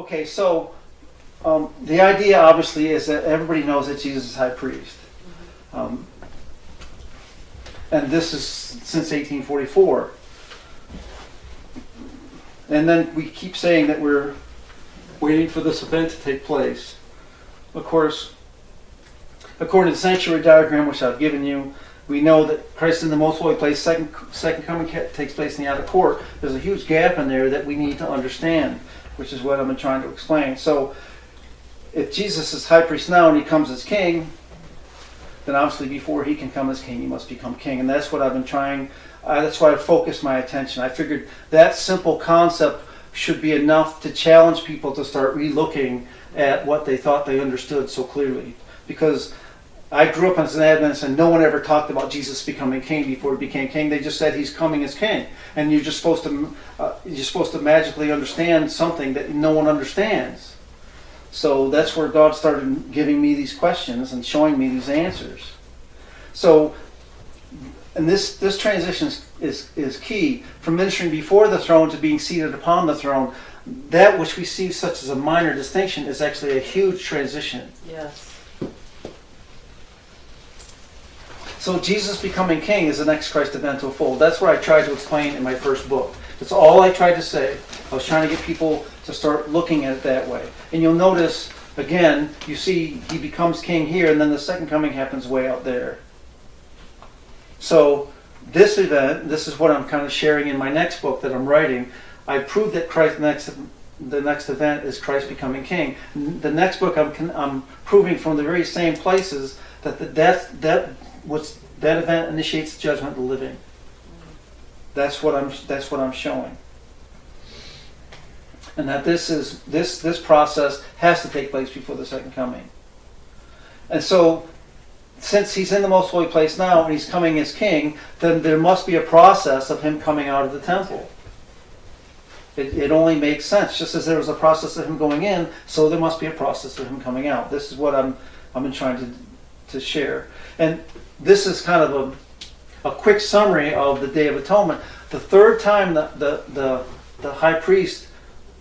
Okay, so the idea obviously is that everybody knows that Jesus is high priest. And this is since 1844. And then we keep saying that we're waiting for this event to take place. Of course, according to the sanctuary diagram, which I've given you, we know that Christ in the most holy place, second coming takes place in the outer court. There's a huge gap in there that we need to understand, which is what I've been trying to explain. So, if Jesus is high priest now and he comes as king, then obviously before he can come as king, he must become king. And that's what I've been trying, that's why I focused my attention. I figured that simple concept should be enough to challenge people to start re-looking at what they thought they understood so clearly. Because I grew up as an Adventist and no one ever talked about Jesus becoming king before he became king. They just said he's coming as king. And you're just supposed to magically understand something that no one understands. So that's where God started giving me these questions and showing me these answers. So, and this transition is key. From ministering before the throne to being seated upon the throne, that which we see such as a minor distinction is actually a huge transition. Yes. So Jesus becoming king is the next Christ event to unfold. That's what I tried to explain in my first book. That's all I tried to say. I was trying to get people to start looking at it that way. And you'll notice, again, you see he becomes king here, and then the second coming happens way out there. So this event, this is what I'm kind of sharing in my next book that I'm writing. I proved that the next event is Christ becoming king. The next book I'm proving from the very same places that that event initiates the judgment of the living. That's what I'm showing. And that this process has to take place before the second coming. And so, since he's in the most holy place now and he's coming as king, then there must be a process of him coming out of the temple. It only makes sense. Just as there was a process of him going in, so there must be a process of him coming out. This is what I've been trying to share. And this is kind of a quick summary of the Day of Atonement. The third time the high priest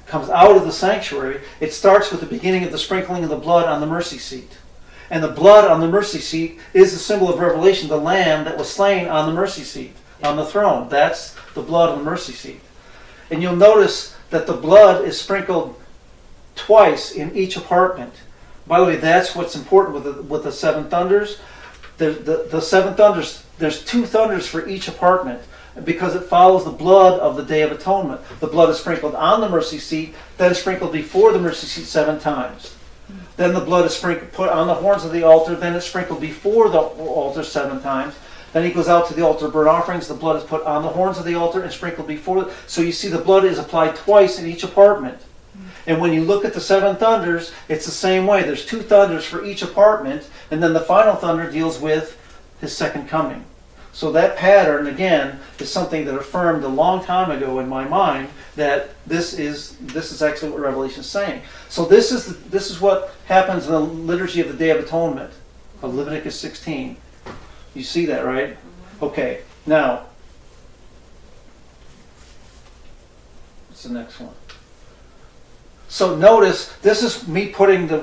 comes out of the sanctuary, it starts with the beginning of the sprinkling of the blood on the mercy seat. And the blood on the mercy seat is the symbol of Revelation, the lamb that was slain on the mercy seat, on the throne. That's the blood on the mercy seat. And you'll notice that the blood is sprinkled twice in each apartment. By the way, that's what's important with the seven thunders. The seven thunders, there's two thunders for each apartment because it follows the blood of the Day of Atonement. The blood is sprinkled on the mercy seat, then sprinkled before the mercy seat 7 times. Then the blood is put on the horns of the altar, then it's sprinkled before the altar 7 times. Then he goes out to the altar of burnt offerings, the blood is put on the horns of the altar and sprinkled before. So you see the blood is applied twice in each apartment. And when you look at the 7 thunders, it's the same way. There's 2 thunders for each apartment, and then the final thunder deals with his second coming. So that pattern, again, is something that affirmed a long time ago in my mind that this is actually what Revelation is saying. So this is what happens in the liturgy of the Day of Atonement of Leviticus 16. You see that, right? Okay, now, what's the next one? So notice, this is me putting the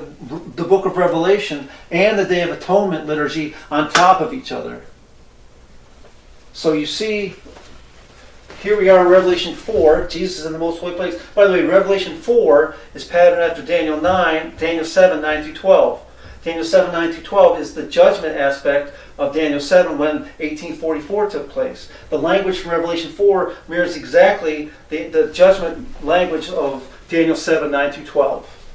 book of Revelation and the Day of Atonement liturgy on top of each other. So you see, here we are in Revelation 4, Jesus is in the most holy place. By the way, Revelation 4 is patterned after Daniel 7, 9 through 12. Daniel 7, 9 through 12 is the judgment aspect of Daniel 7 when 1844 took place. The language from Revelation 4 mirrors exactly the judgment language of Daniel 7, 9 through 12.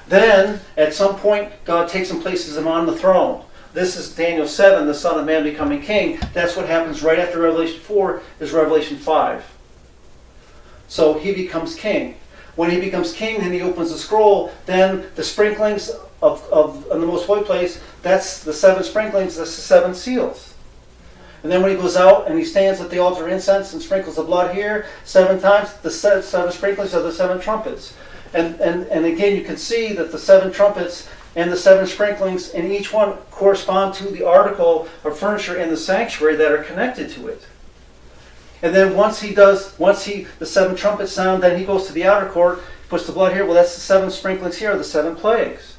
Then, at some point, God takes him and places him on the throne. This is Daniel 7, the Son of Man becoming king. That's what happens right after Revelation 4 is Revelation 5. So he becomes king. When he becomes king, then he opens the scroll. Then the sprinklings of the most holy place, that's the 7 sprinklings, that's the 7 seals. And then when he goes out and he stands at the altar of incense and sprinkles the blood here 7 times, the 7 sprinklings are the 7 trumpets. And again, you can see that the 7 trumpets and the 7 sprinklings in each one correspond to the article of furniture in the sanctuary that are connected to it. And then once the 7 trumpets sound, then he goes to the outer court Puts the blood here. Well, that's the 7 sprinklings here, the 7 plagues.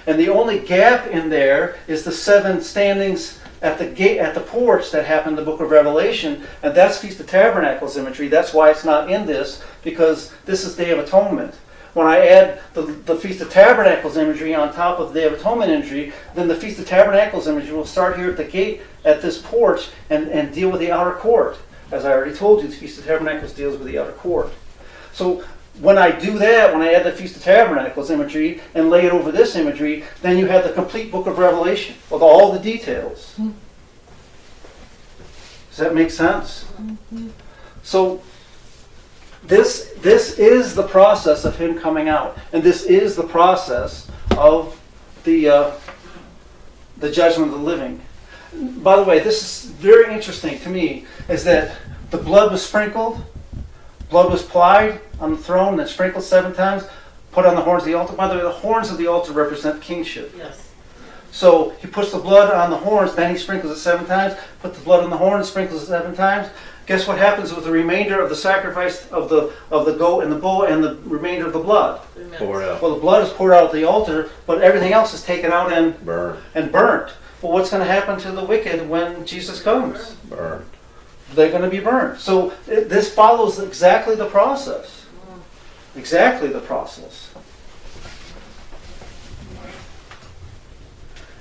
And the only gap in there is the 7 standings at the gate, at the porch that happened in the book of Revelation. And that's Feast of Tabernacles imagery. That's why it's not in this, because this is Day of Atonement. When I add the Feast of Tabernacles imagery on top of the Day of Atonement imagery, then the Feast of Tabernacles imagery will start here at the gate, at this porch, and deal with the outer court. As I already told you, the Feast of Tabernacles deals with the outer court. So when I do that, when I add the Feast of Tabernacles imagery and lay it over this imagery, then you have the complete book of Revelation with all the details. Does that make sense? So this is the process of him coming out, and this is the process of the judgment of the living. By the way, this is very interesting to me, is that the blood was sprinkled, blood was applied on the throne, then sprinkled 7 times, put on the horns of the altar. By the way, the horns of the altar represent kingship. Yes. So he puts the blood on the horns, then he sprinkles it 7 times, put the blood on the horns, sprinkles it 7 times. Guess what happens with the remainder of the sacrifice of the goat and the bull and the remainder of the blood? Poured out. Well, the blood is poured out at the altar, but everything else is taken out and burnt. Well, what's going to happen to the wicked when Jesus comes? Burned. They're going to be burned. So this follows exactly the process. Exactly the process.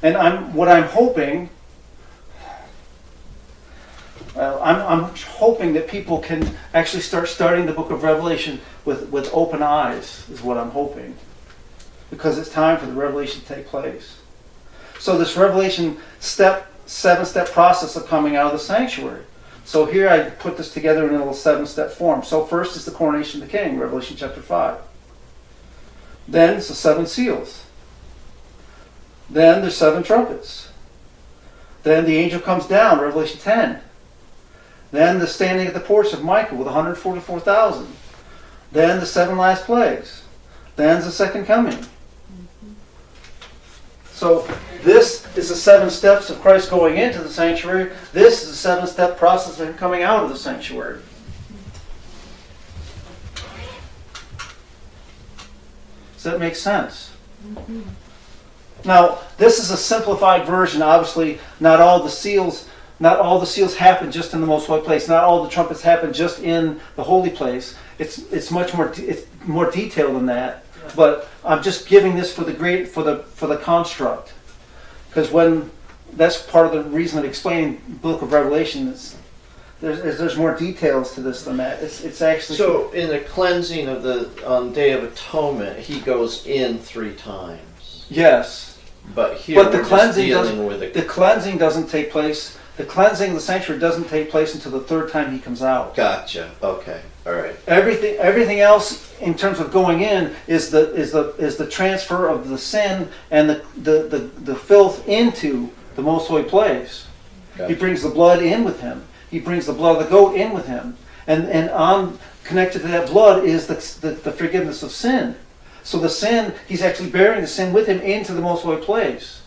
And I'm hoping that people can actually start studying the book of Revelation with open eyes, is what I'm hoping. Because it's time for the revelation to take place. So this revelation 7-step process of coming out of the sanctuary. So here I put this together in a little 7-step form. So first is the coronation of the king, Revelation chapter 5. Then it's the 7 seals. Then there's 7 trumpets. Then the angel comes down, Revelation 10. Then the standing at the porch of Michael with 144,000. Then the 7 last plagues. Then the second coming. So this is the 7 steps of Christ going into the sanctuary. This is the 7-step process of him coming out of the sanctuary. Does that make sense? Mm-hmm. Now, this is a simplified version. Obviously, not all the seals happen just in the most holy place. Not all the trumpets happen just in the holy place. It's much more more detailed than that. But I'm just giving this for the construct, because that's part of the reason of explaining the book of Revelation. There's more details to this than that. It's actually so in the cleansing of the Day of Atonement, he goes in 3 times. Yes, but here the we're cleansing just dealing with the cleansing doesn't take place. The cleansing of the sanctuary doesn't take place until the 3rd time he comes out. Gotcha. Okay. All right. Everything else in terms of going in is the transfer of the sin and the filth into the most holy place. Gotcha. He brings the blood in with him. He brings the blood of the goat in with him, and on connected to that blood is the forgiveness of sin. So the sin, he's actually bearing the sin with him into the most holy place.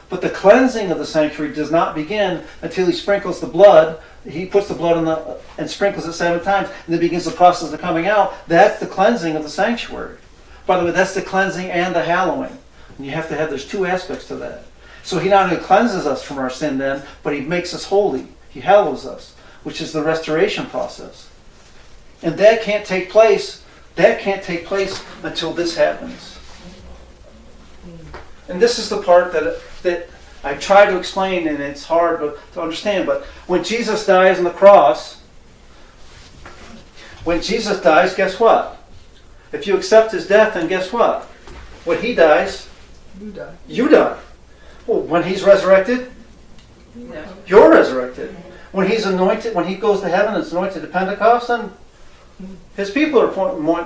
But the cleansing of the sanctuary does not begin until he sprinkles the blood. He puts the blood and sprinkles it 7 times, and then begins the process of coming out. That's the cleansing of the sanctuary. By the way, that's the cleansing and the hallowing. And you have to have, there's 2 aspects to that. So he not only cleanses us from our sin then, but he makes us holy. He hallows us, which is the restoration process. And that can't take place until this happens. And this is the part that I try to explain, and it's hard to understand. But when Jesus dies on the cross, guess what? If you accept his death, then guess what? When he dies, you die. Well, when he's resurrected, you're resurrected. When he's anointed, when he goes to heaven and is anointed at Pentecost, then his people are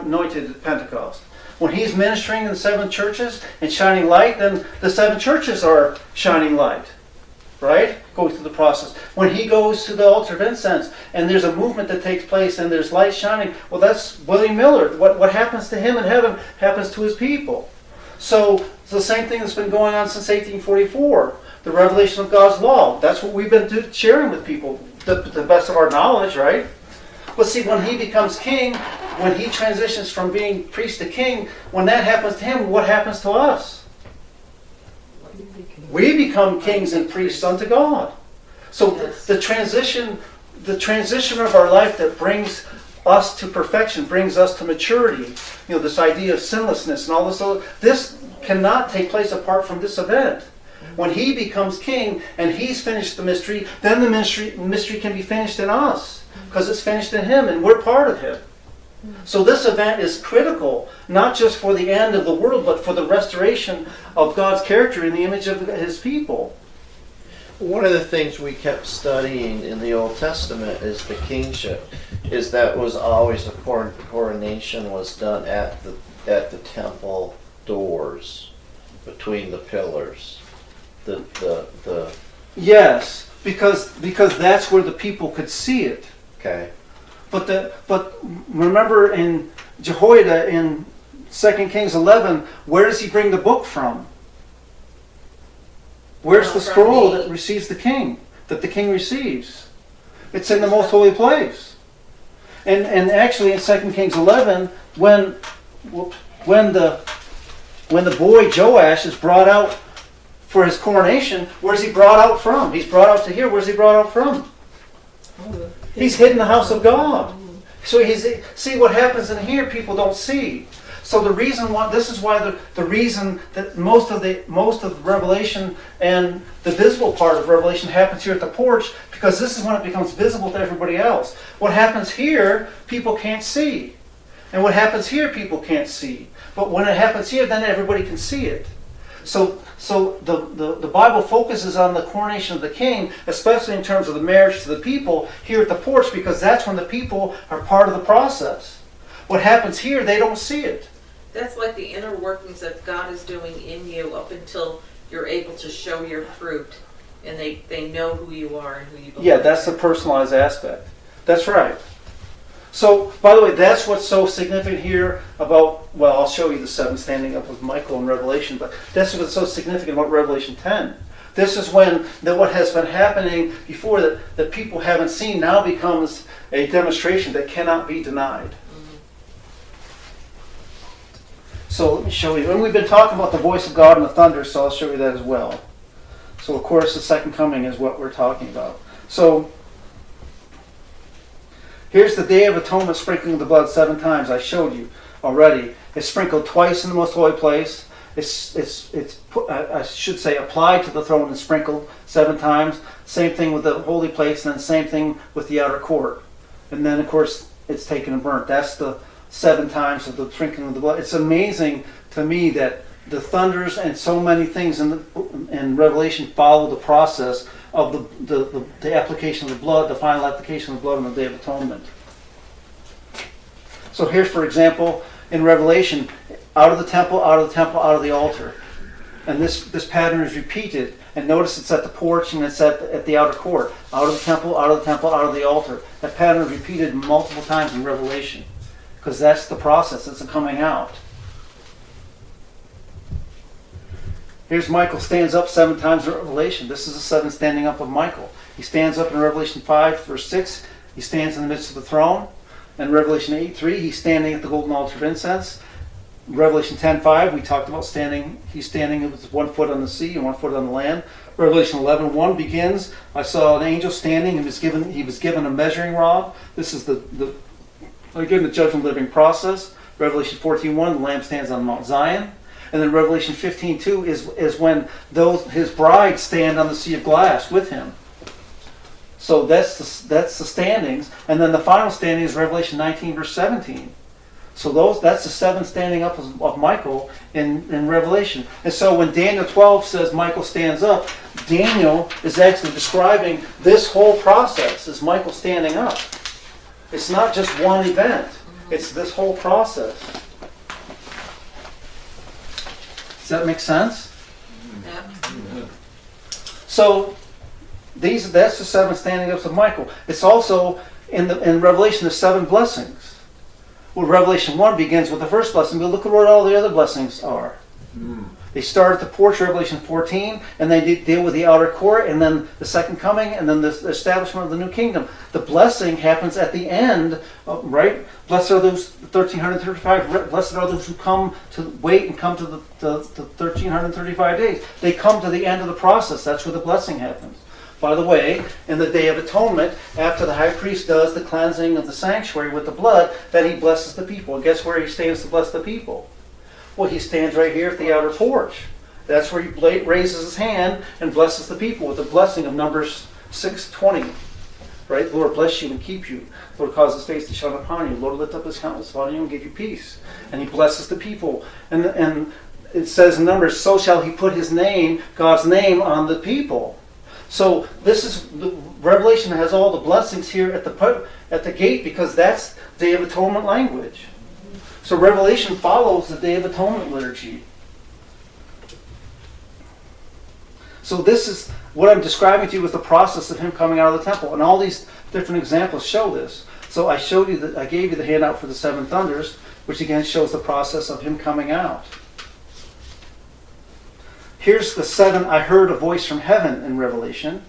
anointed at Pentecost. When he's ministering in the 7 churches and shining light, then the 7 churches are shining light. Right? Going through the process. When he goes to the altar of incense and there's a movement that takes place and there's light shining, well, that's William Miller. What happens to him in heaven happens to his people. So it's the same thing that's been going on since 1844. The revelation of God's law. That's what we've been sharing with people, the best of our knowledge, right? But see, when he becomes king, when he transitions from being priest to king, when that happens to him, what happens to us? We become kings and priests unto God. So the transition of our life that brings us to perfection, brings us to maturity, this idea of sinlessness and all this cannot take place apart from this event. When he becomes king and he's finished the mystery, then the mystery can be finished in us, because it's finished in him and we're part of him. So this event is critical, not just for the end of the world, but for the restoration of God's character in the image of his people. One of the things we kept studying in the Old Testament is the kingship. Is that was always a coronation was done at the temple doors, between the pillars. Yes, because that's where the people could see it. Okay. But remember in Jehoiada in 2 Kings 11, where does he bring the book from? Where's the scroll that receives the king, that the king receives? It's in the most holy place. And actually in 2 Kings 11, when the boy Joash is brought out for his coronation, where's he brought out from? He's brought out to here. Where's he brought out from? He's hid in the house of God. So see what happens in here, people don't see. So the reason why this is why the reason that most of Revelation and the visible part of Revelation happens here at the porch, because this is when it becomes visible to everybody else. What happens here, people can't see. And what happens here, people can't see. But when it happens here, then everybody can see it. So the Bible focuses on the coronation of the king, especially in terms of the marriage to the people here at the porch, because that's when the people are part of the process. What happens here, they don't see it. That's like the inner workings that God is doing in you up until you're able to show your fruit, and they know who you are and who you belong. Yeah, that's the personalized aspect. That's right. So, by the way, that's what's so significant here about, well, I'll show you the seven standing up with Michael in Revelation, but that's what's so significant about Revelation 10. This is when what has been happening before that people haven't seen now becomes a demonstration that cannot be denied. So let me show you. And we've been talking about the voice of God and the thunder, so I'll show you that as well. So, of course, the second coming is what we're talking about. So, here's the Day of Atonement, sprinkling of the blood 7 times. I showed you already. It's sprinkled twice in the most holy place. It's I should say applied to the throne and sprinkled 7 times. Same thing with the holy place, and then same thing with the outer court. And then, of course, it's taken and burnt. That's the 7 times of the sprinkling of the blood. It's amazing to me that the thunders and so many things in Revelation follow the process of the application of the blood, the final application of the blood on the Day of Atonement. So here's, for example, in Revelation, out of the temple, out of the temple, out of the altar. And this pattern is repeated. And notice it's at the porch and it's at the outer court. Out of the temple, out of the temple, out of the altar. That pattern is repeated multiple times in Revelation. Because that's the process, it's a coming out. Here's Michael stands up 7 times in Revelation. This is the 7 standing up of Michael. He stands up in Revelation 5, verse 6. He stands in the midst of the throne. In Revelation 8:3, he's standing at the golden altar of incense. In Revelation 10:5, we talked about standing. He's standing with 1 foot on the sea and 1 foot on the land. Revelation 11:1 begins. I saw an angel standing and he was given a measuring rod. This is the judgment living process. Revelation 14:1, the Lamb stands on Mount Zion. And then Revelation 15:2 is when his bride stand on the sea of glass with him. So that's the standings. And then the final standing is Revelation 19, verse 17. So that's the 7 standing up of Michael in Revelation. And so when Daniel 12 says Michael stands up, Daniel is actually describing this whole process as Michael standing up. It's not just one event. It's this whole process. Does that make sense? Yeah. So that's the 7 standing ups of Michael. It's also in Revelation the 7 blessings. Well, Revelation 1 begins with the first blessing, but look at what all the other blessings are. They start at the porch, Revelation 14, and they deal with the outer court, and then the second coming, and then the establishment of the new kingdom. The blessing happens at the end, right? Blessed are those 1,335. Blessed are those who come to wait and come to the 1,335 days. They come to the end of the process. That's where the blessing happens. By the way, in the Day of Atonement, after the high priest does the cleansing of the sanctuary with the blood, then he blesses the people. And guess where he stands to bless the people? Well, he stands right here at the outer porch. That's where he raises his hand and blesses the people with the blessing of Numbers 6:20. Right? Lord bless you and keep you. Lord cause his face to shine upon you. Lord lift up his countenance upon you and give you peace. And he blesses the people. And it says in Numbers, so shall he put his name, God's name, on the people. So this is Revelation has all the blessings here at the gate, because that's Day of Atonement language. So Revelation follows the Day of Atonement liturgy. So this is what I'm describing to you, is the process of him coming out of the temple, and all these different examples show this. So I gave you the handout for the 7 thunders, which again shows the process of him coming out. Here's the 7, I heard a voice from heaven in Revelation.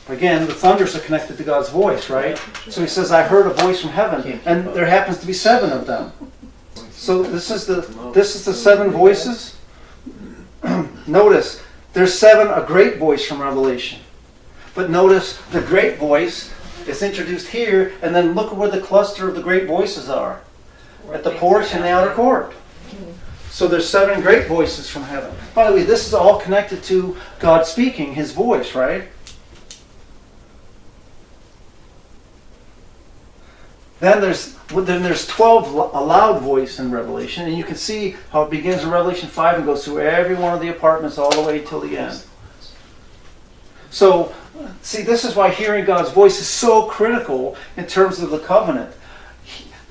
Again, the thunders are connected to God's voice, right? So he says, I heard a voice from heaven, and there happens to be 7 of them. So this is the 7 voices. Notice, there's 7, a great voice from Revelation. But notice the great voice is introduced here, and then look where the cluster of the great voices are. At the porch and the outer court. So there's 7 great voices from heaven. By the way, this is all connected to God speaking, his voice, right? Then there's 12 a loud voice in Revelation, and you can see how it begins in Revelation 5 and goes through every one of the apartments all the way till the end. So, see, this is why hearing God's voice is so critical in terms of the covenant.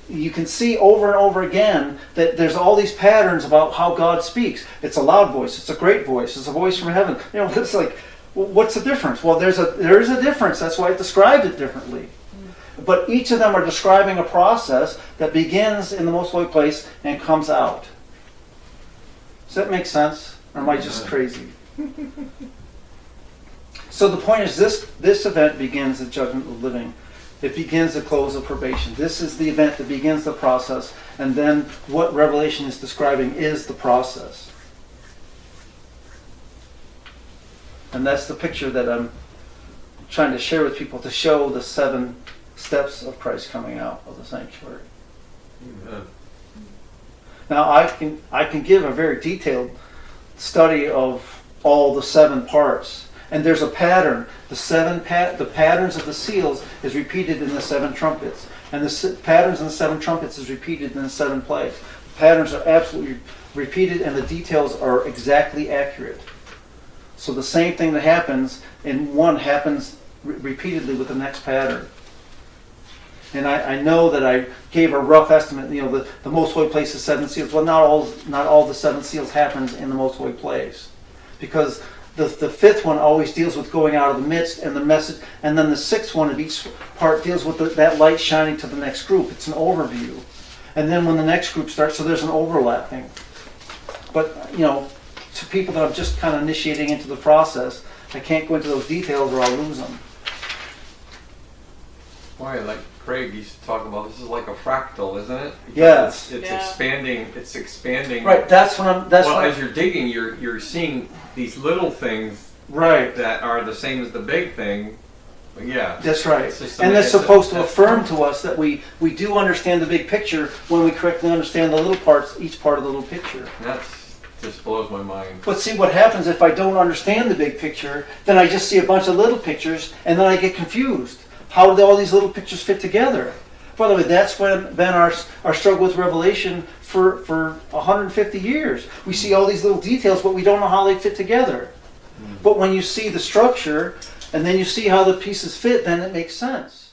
You can see over and over again that there's all these patterns about how God speaks. It's a loud voice, it's a great voice, it's a voice from heaven. You know, it's like, what's the difference? Well, there is a difference. That's why it described it differently. But each of them are describing a process that begins in the most holy place and comes out. Does that make sense? Or am I just crazy? So the point is, this event begins the judgment of the living. It begins the close of probation. This is the event that begins the process, and then what Revelation is describing is the process. And that's the picture that I'm trying to share with people, to show the 7 steps of Christ coming out of the sanctuary. Amen. Now I can give a very detailed study of all the 7 parts, and there's a pattern. The patterns of the seals is repeated in the 7 trumpets, and the patterns in the 7 trumpets is repeated in the 7 plagues. The patterns are absolutely repeated, and the details are exactly accurate. So the same thing that happens in one happens repeatedly with the next pattern. And I know that I gave a rough estimate. You know, the most holy place is 7 seals. Well, not all the 7 seals happens in the most holy place, because the 5th one always deals with going out of the midst and the message, and then the 6th one of each part deals with that light shining to the next group. It's an overview, and then when the next group starts, so there's an overlapping. But you know, to people that I'm just kind of initiating into the process, I can't go into those details or I'll lose them. Why, like Craig used to talk about, this is like a fractal, isn't it? Because Yes. It's Yeah. expanding. It's expanding. Right. That's what I'm. That's well, what as you're digging, you're seeing these little things right. that are the same as the big thing. But yeah. That's right. It's just And that's it's a- supposed to that's- affirm to us that we do understand the big picture when we correctly understand the little parts, each part of the little picture. That's just blows my mind. But see what happens if I don't understand the big picture, then I just see a bunch of little pictures and then I get confused. How do all these little pictures fit together? By the way, that's been our struggle with Revelation for 150 years. We see all these little details, but we don't know how they fit together. But when you see the structure, and then you see how the pieces fit, then it makes sense.